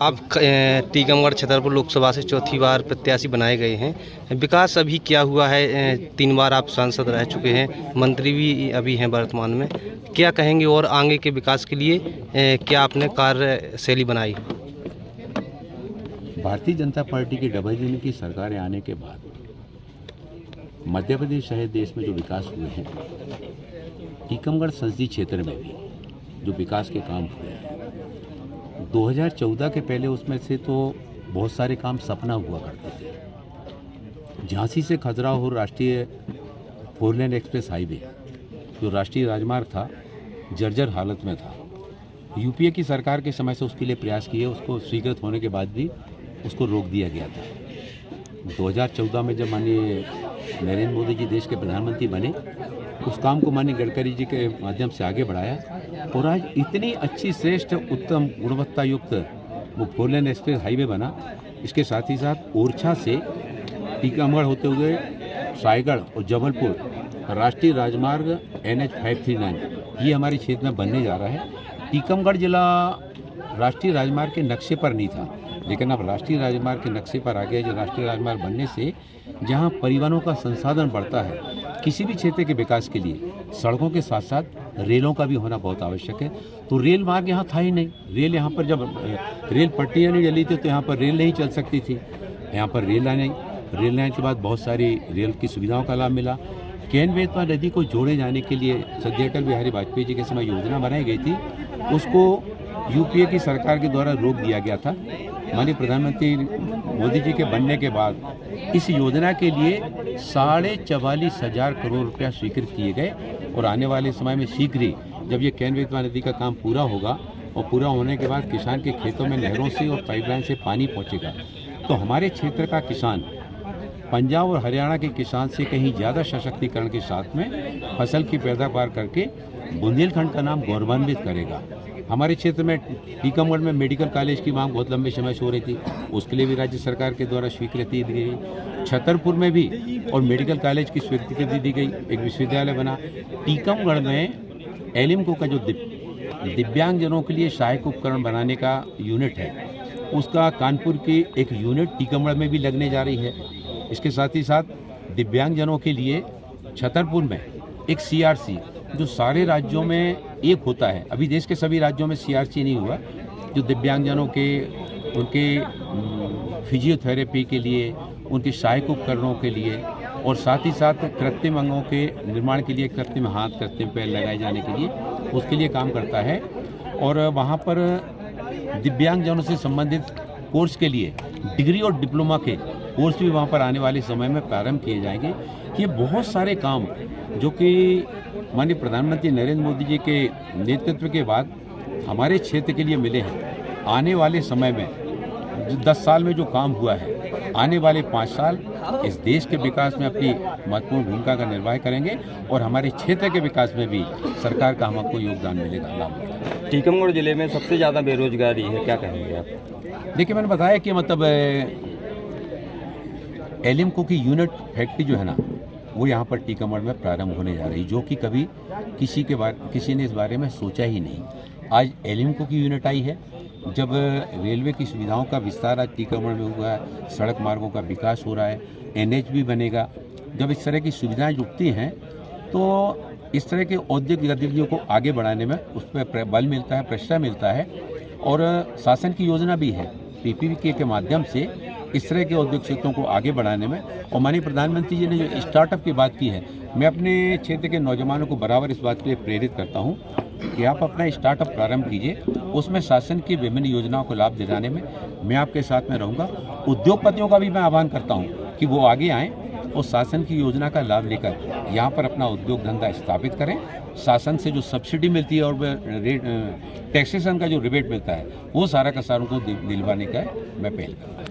आप टीकमगढ़ छतरपुर लोकसभा से चौथी बार प्रत्याशी बनाए गए हैं। विकास अभी क्या हुआ है? 3 बार आप सांसद रह चुके हैं, मंत्री भी अभी हैं वर्तमान में। क्या कहेंगे और आगे के विकास के लिए क्या आपने कार्यशैली बनाई? भारतीय जनता पार्टी की डबल इंजन की सरकारें आने के बाद मध्य प्रदेश सहित देश में जो विकास हुए हैं, टीकमगढ़ संसदीय क्षेत्र में भी जो विकास के काम हुए हैं 2014 के पहले, उसमें से तो बहुत सारे काम सपना हुआ करते थे। झांसी से खजुराहो राष्ट्रीय 4 लेन एक्सप्रेस हाईवे जो राष्ट्रीय राजमार्ग था, जर्जर हालत में था। यूपीए की सरकार के समय से उसके लिए प्रयास किए, उसको स्वीकृत होने के बाद भी उसको रोक दिया गया था। 2014 में जब माननीय नरेंद्र मोदी जी देश के प्रधानमंत्री बने, उस काम को माननीय गडकरी जी के माध्यम से आगे बढ़ाया और आज इतनी अच्छी श्रेष्ठ उत्तम गुणवत्ता युक्त वो 4 लेन एक्सप्रेस हाईवे बना। इसके साथ ही साथ ओरछा से टीकमगढ़ होते हुए रायगढ़ और जबलपुर राष्ट्रीय राजमार्ग NH 539 ये हमारे क्षेत्र में बनने जा रहा है। टीकमगढ़ जिला राष्ट्रीय राजमार्ग के नक्शे पर नहीं था, लेकिन अब राष्ट्रीय राजमार्ग के नक्शे पर आ गया। जो राष्ट्रीय राजमार्ग बनने से जहां परिवहनों का संसाधन बढ़ता है, किसी भी क्षेत्र के विकास के लिए सड़कों के साथ साथ रेलों का भी होना बहुत आवश्यक है। तो रेल मार्ग यहाँ था ही नहीं। रेल यहाँ पर जब रेल पट्टियाँ नहीं डली थी तो यहाँ पर रेल नहीं चल सकती थी। यहाँ पर रेल आने के बाद बहुत सारी रेल की सुविधाओं का लाभ मिला। केन बेतवा नदी को जोड़े जाने के लिए श्रद्धेय अटल बिहारी वाजपेयी जी के समय योजना बनाई गई थी, उसको यूपीए की सरकार के द्वारा रोक दिया गया था। माननीय प्रधानमंत्री मोदी जी के बनने के बाद इस योजना के लिए 44,500 करोड़ रुपया स्वीकृत किए गए और आने वाले समय में शीघ्र ही जब ये केन बेतवा नदी का काम पूरा होगा और पूरा होने के बाद किसान के खेतों में नहरों से और पाइपलाइन से पानी पहुंचेगा, तो हमारे क्षेत्र का किसान पंजाब और हरियाणा के किसान से कहीं ज़्यादा सशक्तिकरण के साथ में फसल की पैदावार करके बुंदेलखंड का नाम गौरवान्वित करेगा। हमारे क्षेत्र में टीकमगढ़ में मेडिकल कॉलेज की मांग बहुत लंबे समय से हो रही थी, उसके लिए भी राज्य सरकार के द्वारा स्वीकृति दी गई। छतरपुर में भी और मेडिकल कॉलेज की स्वीकृति दी गई, एक विश्वविद्यालय बना। टीकमगढ़ में एलिम्को का जो दिव्यांगजनों के लिए सहायक उपकरण बनाने का यूनिट है, उसका कानपुर की एक यूनिट टीकमगढ़ में भी लगने जा रही है। इसके साथ ही साथ दिव्यांगजनों के लिए छतरपुर में एक CRC जो सारे राज्यों में एक होता है, अभी देश के सभी राज्यों में CRC नहीं हुआ, जो दिव्यांगजनों के उनके फिजियोथेरेपी के लिए, उनके सहायक उपकरणों के लिए और साथ ही साथ कृत्रिम अंगों के निर्माण के लिए, कृत्रिम हाथ, कृत्रिम पैर लगाए जाने के लिए, उसके लिए काम करता है। और वहाँ पर दिव्यांगजनों से संबंधित कोर्स के लिए डिग्री और डिप्लोमा के कोर्स भी वहाँ पर आने वाले समय में प्रारंभ किए जाएंगे। ये बहुत सारे काम जो कि माननीय प्रधानमंत्री नरेंद्र मोदी जी के नेतृत्व के बाद हमारे क्षेत्र के लिए मिले हैं। आने वाले समय में 10 साल में जो काम हुआ है, आने वाले 5 साल इस देश के विकास में अपनी महत्वपूर्ण भूमिका का निर्वाह करेंगे और हमारे क्षेत्र के विकास में भी सरकार का हमको योगदान मिलेगा, लाभ मिलेगा। टीकमगढ़ जिले में सबसे ज़्यादा बेरोजगारी है, क्या कहेंगे आप? देखिए, मैंने बताया कि मतलब एलिम्को की यूनिट फैक्ट्री जो है ना, वो यहाँ पर टीकमगढ़ में प्रारंभ होने जा रही, जो कि कभी किसी ने इस बारे में सोचा ही नहीं। आज एलिम्को की यूनिट आई है। जब रेलवे की सुविधाओं का विस्तार आज टीकमगढ़ में हुआ है, सड़क मार्गों का विकास हो रहा है, NH भी बनेगा। जब इस तरह की सुविधाएं जुटती हैं तो इस तरह के औद्योगिक गतिविधियों को आगे बढ़ाने में उस पर बल मिलता है, प्रश्रय मिलता है। और शासन की योजना भी है PPP के माध्यम से इस तरह के औद्योगिक क्षेत्रों को आगे बढ़ाने में। और माननीय प्रधानमंत्री जी ने जो स्टार्टअप की बात की है, मैं अपने क्षेत्र के नौजवानों को बराबर इस बात के लिए प्रेरित करता हूं कि आप अपना स्टार्टअप प्रारंभ कीजिए, उसमें शासन की विभिन्न योजनाओं को लाभ दिलाने में मैं आपके साथ में रहूँगा। उद्योगपतियों का भी मैं आह्वान करता हूँ कि वो आगे आएँ और शासन की योजना का लाभ लेकर यहाँ पर अपना उद्योग धंधा स्थापित करें। शासन से जो सब्सिडी मिलती है और टैक्सेशन का जो रिबेट मिलता है, वो सारा का सारा उनको दिलवाने का मैं पहल करूँगा।